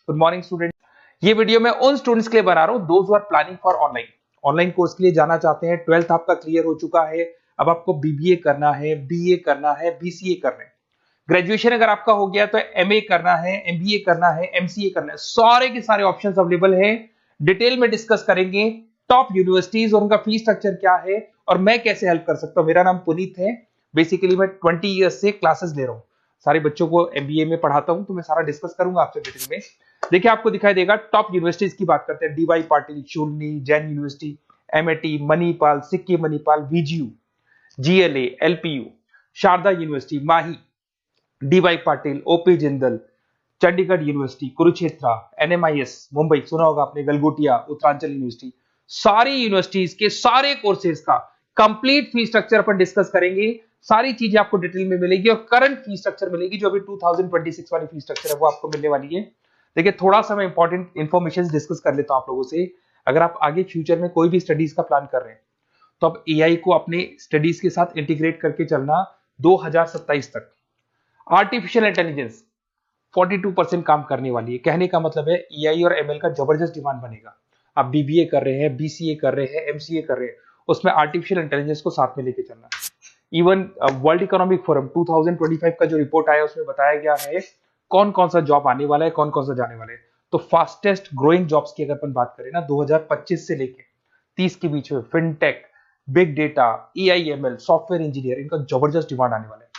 Good morning student. ये video मैं उन स्टूडेंट्स के लिए बना रहा हूं those who are planning for online online course के लिए जाना चाहते हैं। 12th आपका क्लियर हो चुका है, अब आपको बीबीए करना है, बीए करना है, बीसीए करना है। ग्रेजुएशन अगर आपका हो गया तो एमए करना है, एमबीए करना है, एमसीए करना है। सारे के सारे ऑप्शंस अवेलेबल हैं। डिटेल में डिस्कस करेंगे टॉप यूनिवर्सिटीज और उनका फीस स्ट्रक्चर क्या है और मैं कैसे हेल्प कर सकता हूं। मेरा नाम पुनीत है। बेसिकली मैं 20 ईयर्स से क्लासेस ले रहा हूं, सारे बच्चों को एमबीए में पढ़ाता हूं, तो मैं सारा डिस्कस करूंगा आपसे डिटेल में। देखिए आपको दिखाई देगा टॉप यूनिवर्सिटीज की बात करते हैं। DY Patil, Shoolini, Jain University, MIT, Manipal, Sikkim Manipal, VGU, GLA, LPU, Sharda University, Mahi, DY Patil, OP Jindal, Chandigarh university, Kurukshetra, NMIS Mumbai सुना होगा आपने, गलगोटिया, उत्तरांचल यूनिवर्सिटी। सारी यूनिवर्सिटीज के सारे कोर्सेज का कंप्लीट फीस स्ट्रक्चर अपन डिस्कस करेंगे। सारी चीजें आपको डिटेल में मिलेगी और करंट फीस स्ट्रक्चर मिलेगी, जो अभी 2026 वाली फीस स्ट्रक्चर है वो आपको मिलने वाली है। देखिए थोड़ा सा मैं इंपॉर्टेंट इंफॉर्मेशन डिस्कस कर लेता हूं आप लोगों से। अगर आप आगे फ्यूचर में कोई भी स्टडीज का प्लान कर रहे हैं तो आप एआई को अपने स्टडीज के साथ इंटीग्रेट करके चलना। 2027 तक आर्टिफिशियल इंटेलिजेंस 42% काम करने वाली है। कहने का मतलब है एआई और एमएल का जबरदस्त डिमांड बनेगा। आप बीबीए कर रहे हैं, बीसीए कर रहे हैं, एमसीए कर रहे हैं, उसमें आर्टिफिशियल इंटेलिजेंस को साथ में लेके चलना। इवन वर्ल्ड इकोनॉमिक फोरम 2025 का जो रिपोर्ट आया उसमें बताया गया है कौन कौन सा जॉब आने वाला है, कौन कौन सा जाने वाला है। तो फास्टेस्ट ग्रोइंग जॉब्स की अगर अपन बात करें ना 2025 से लेके 30 के बीच में fintech, big data, AIML, software engineer, इनका जबरदस्त डिमांड आने वाला है।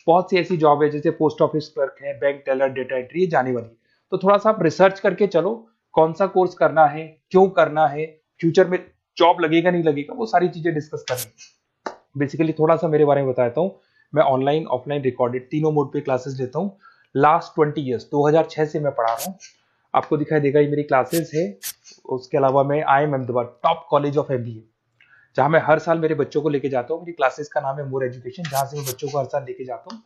बहुत सी ऐसी जॉब है जैसे पोस्ट ऑफिस क्लर्क है, बैंक टेलर, डेटा एंट्री, ये जाने वाली है। तो थोड़ा सा आप रिसर्च करके चलो कौन सा कोर्स करना है, क्यों करना है, फ्यूचर में जॉब लगेगा नहीं लगेगा, वो सारी चीजें डिस्कस करेंगे। बेसिकली थोड़ा सा मेरे बारे में बताता हूँ। मैं ऑनलाइन, ऑफलाइन, रिकॉर्डेड तीनों मोड पे क्लासेस लेता हूँ। लास्ट 20 ईयर्स 2006 से मैं पढ़ा रहा हूँ। आपको दिखाई देगा ये मेरी क्लासेस है। उसके अलावा मैं IIM Ahmedabad top college of MBA, जहां मैं हर साल मेरे बच्चों को लेके जाता हूँ। मेरी क्लासेस का नाम है मोर एजुकेशन, जहां से मैं बच्चों को हर साल लेके जाता हूँ।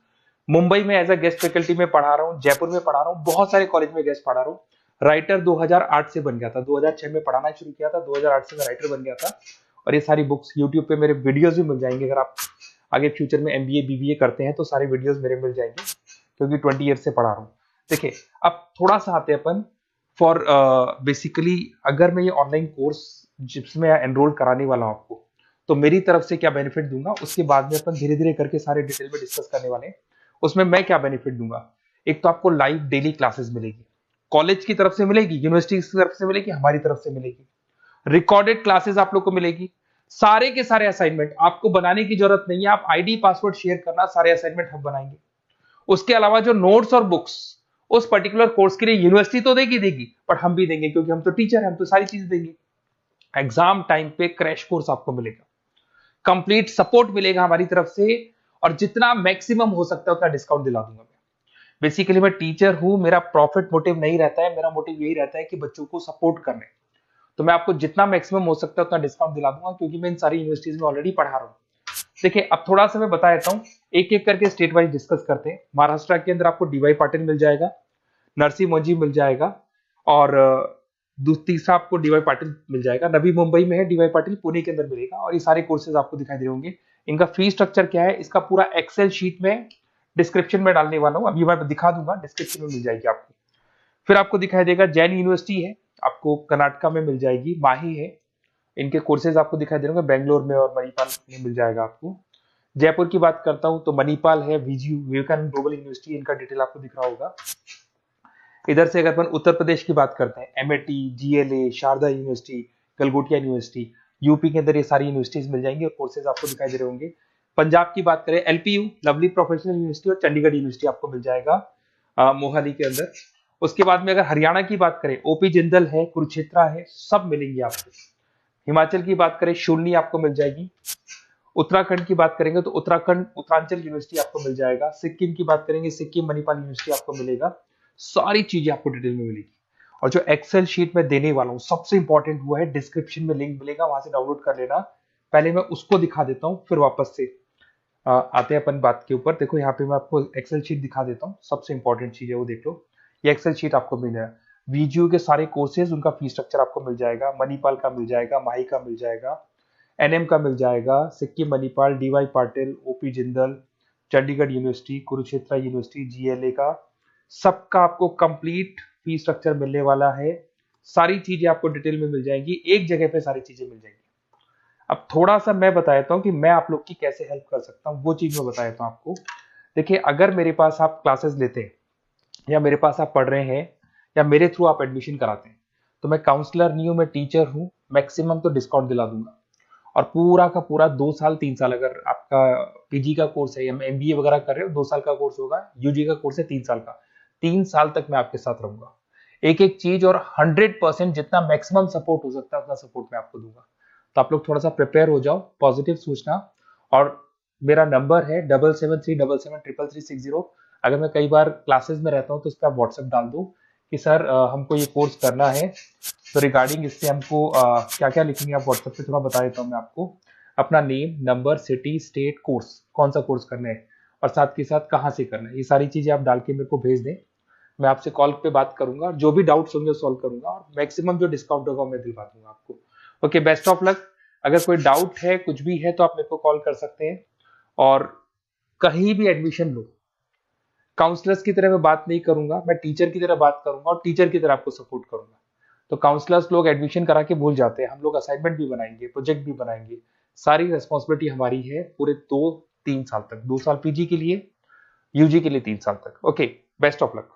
मुंबई में एज अ गेस्ट फैकल्टी में पढ़ा रहा हूँ, जयपुर में पढ़ा रहा हूँ, बहुत सारे कॉलेज में गेस्ट पढ़ा रहा हूँ। राइटर 2008 से बन गया था, 2006 में पढ़ाना शुरू किया था, 2008 से मैं राइटर बन गया था। और ये सारी बुक्स यूट्यूब पे मेरे वीडियोस भी मिल जाएंगे। अगर आप आगे फ्यूचर में एमबीए बीबीए करते हैं तो सारे वीडियोस मेरे मिल जाएंगे, क्योंकि 20 ईयर से पढ़ा रहा हूँ। देखिए अब थोड़ा सा आते हैं अपन फॉर बेसिकली अगर मैं ये ऑनलाइन कोर्स जिसमें एनरोल कराने वाला हूँ आपको, तो मेरी तरफ से क्या बेनिफिट दूंगा उसके बाद में अपन धीरे धीरे करके सारे डिटेल में डिस्कस करने वाले हैं। उसमें मैं क्या बेनिफिट दूंगा, एक तो आपको लाइव डेली क्लासेस मिलेगी, कॉलेज की तरफ से मिलेगी, यूनिवर्सिटी की तरफ से मिलेगी, हमारी तरफ से मिलेगी। रिकॉर्डेड क्लासेस आप लोग को मिलेगी। सारे के सारे असाइनमेंट आपको बनाने की जरूरत नहीं है, आप आईडी पासवर्ड शेयर करना, सारे असाइनमेंट हम बनाएंगे। उसके अलावा जो नोट्स और बुक्स उस पर्टिकुलर कोर्स के लिए यूनिवर्सिटी तो देगी बट हम भी देंगे, क्योंकि हम तो टीचर हैं, हम तो सारी चीज देंगे। एग्जाम टाइम पे क्रैश कोर्स आपको मिलेगा, कंप्लीट सपोर्ट मिलेगा हमारी तरफ से, और जितना मैक्सिमम हो सकता है उतना डिस्काउंट दिला दूंगा मैं। बेसिकली मैं टीचर हूं, मेरा प्रॉफिट मोटिव नहीं रहता है, मेरा मोटिव यही रहता है कि बच्चों को सपोर्ट करने। तो मैं आपको जितना मैक्सिमम हो सकता है उतना डिस्काउंट दिला दूंगा, क्योंकि मैं इन सारी यूनिवर्सिटीज में ऑलरेडी पढ़ा रहा हूँ। देखिए अब थोड़ा सा मैं बता देता हूँ, एक एक करके स्टेट वाइज डिस्कस करते हैं। महाराष्ट्र के अंदर आपको डीवाई पाटिल मिल जाएगा, नरसी मोंजी मिल जाएगा, और तीसरा आपको डीवाई पाटिल मिल जाएगा। नवी मुंबई में है डीवाई पाटिल, पुणे के अंदर मिलेगा। और ये सारे कोर्सेज आपको दिखाई दे रहे होंगे। इनका फीस स्ट्रक्चर क्या है, इसका पूरा एक्सेल शीट में डिस्क्रिप्शन में डालने वाला हूँ, अभी मैं दिखा दूंगा, डिस्क्रिप्शन में मिल जाएगी आपको। फिर आपको दिखाई देगा जैन यूनिवर्सिटी है, आपको कर्नाटका में मिल जाएगी, माही है, इनके कोर्सेज आपको दिखाई दे रहे होंगे, बेंगलोर में और मणिपाल में मिल जाएगा आपको। जयपुर की बात करता हूं तो मणिपाल है, वीजीयू, विवेकानंद ग्लोबल यूनिवर्सिटी, इनका डिटेल आपको दिख रहा होगा। इधर से अगर अपन उत्तर प्रदेश की बात करते हैं, MIT, GLA, Sharda university, Galgotia university, UP के अंदर ये सारी यूनिवर्सिटीज मिल जाएंगी और कोर्सेज आपको दिखाई दे रहे होंगे। पंजाब की बात करें, एलपीयू, लवली प्रोफेशनल यूनिवर्सिटी, और चंडीगढ़ यूनिवर्सिटी आपको मिल जाएगा मोहाली के अंदर। उसके बाद में अगर हरियाणा की बात करें, ओपी जिंदल है, कुरुक्षेत्र है, सब मिलेंगे आपको। हिमाचल की बात करें, शूलनी आपको मिल जाएगी। उत्तराखंड की बात करेंगे तो उत्तराखंड उत्तरांचल यूनिवर्सिटी आपको मिल जाएगा। सिक्किम की बात करेंगे, सिक्किम मणिपाल यूनिवर्सिटी आपको मिलेगा। सारी चीजें आपको डिटेल में मिलेगी। और जो एक्सेल शीट में देने वाला हूँ सबसे इंपॉर्टेंट हुआ है, डिस्क्रिप्शन में लिंक मिलेगा, वहां से डाउनलोड कर लेना। पहले मैं उसको दिखा देता हूँ, फिर वापस से आते हैं अपन बात के ऊपर। देखो यहाँ पे मैं आपको एक्सेल शीट दिखा देता हूँ, सबसे इंपॉर्टेंट चीज है वो देख लो। ये एक्सेल शीट आपको मिल जाएगा। वीजीयू के सारे कोर्सेज, उनका फीस स्ट्रक्चर आपको मिल जाएगा। मणिपाल का मिल जाएगा, माही का मिल जाएगा, एनएम का मिल जाएगा, Sikkim Manipal, DY Patil, OP Jindal, Chandigarh university, Kurukshetra university, GLA का, सबका आपको कंप्लीट फी स्ट्रक्चर मिलने वाला है, सारी चीजें आपको डिटेल में मिल जाएंगी, एक जगह पे सारी चीजें मिल जाएंगी। अब थोड़ा सा मैं बता देता हूँ कि मैं आप लोग की कैसे हेल्प कर सकता हूँ, वो चीज मैं बता देता हूँ आपको। देखिए, अगर मेरे पास आप क्लासेस लेते हैं या मेरे पास आप पढ़ रहे हैं या मेरे थ्रू आप एडमिशन कराते हैं, तो मैं काउंसलर नहीं हूँ, मैं टीचर हूँ, मैक्सिमम तो डिस्काउंट दिला दूंगा। और पूरा का पूरा 2 साल 3 साल, अगर आपका पीजी का कोर्स है या एमबीए वगैरह कर रहे हो, 2 साल का कोर्स होगा, यूजी का कोर्स है 3 साल का, 3 साल तक मैं आपके साथ रहूंगा। एक एक चीज और 100% जितना मैक्सिमम सपोर्ट हो सकता है उतना सपोर्ट मैं आपको दूंगा। तो आप लोग थोड़ा सा प्रिपेयर हो जाओ, पॉजिटिव सोचना। और मेरा नंबर है 7737733360। अगर मैं कई बार क्लासेस में रहता हूँ तो उस पर आप व्हाट्सएप डाल दो कि सर हमको ये कोर्स करना है, तो रिगार्डिंग इससे हमको क्या क्या लिखेंगे आप व्हाट्सएप पे थोड़ा बता देता हूँ मैं आपको। अपना name, number, city, state, course, कौन सा कोर्स करना है और साथ के साथ कहाँ से करना है, ये सारी चीजें आप डाल के मेरे को भेज दें। मैं आपसे कॉल पे बात करूंगा, जो भी डाउट्स होंगे सॉल्व करूंगा और मैक्सिमम जो डिस्काउंट होगा मैं दिलवा दूंगा आपको। Okay, best of luck. अगर कोई डाउट है, कुछ भी है, तो आप मेरे को कॉल कर सकते हैं। और कहीं भी एडमिशन लो, काउंसलर्स की तरह मैं बात नहीं करूंगा, मैं टीचर की तरह बात करूंगा और टीचर की तरह आपको सपोर्ट करूंगा। तो काउंसलर्स लोग एडमिशन करा के भूल जाते हैं, हम लोग असाइनमेंट भी बनाएंगे, प्रोजेक्ट भी बनाएंगे, सारी रेस्पॉन्सिबिलिटी हमारी है पूरे 2-3 साल तक, 2 साल पीजी के लिए, यूजी के लिए 3 साल तक। Okay, best of luck.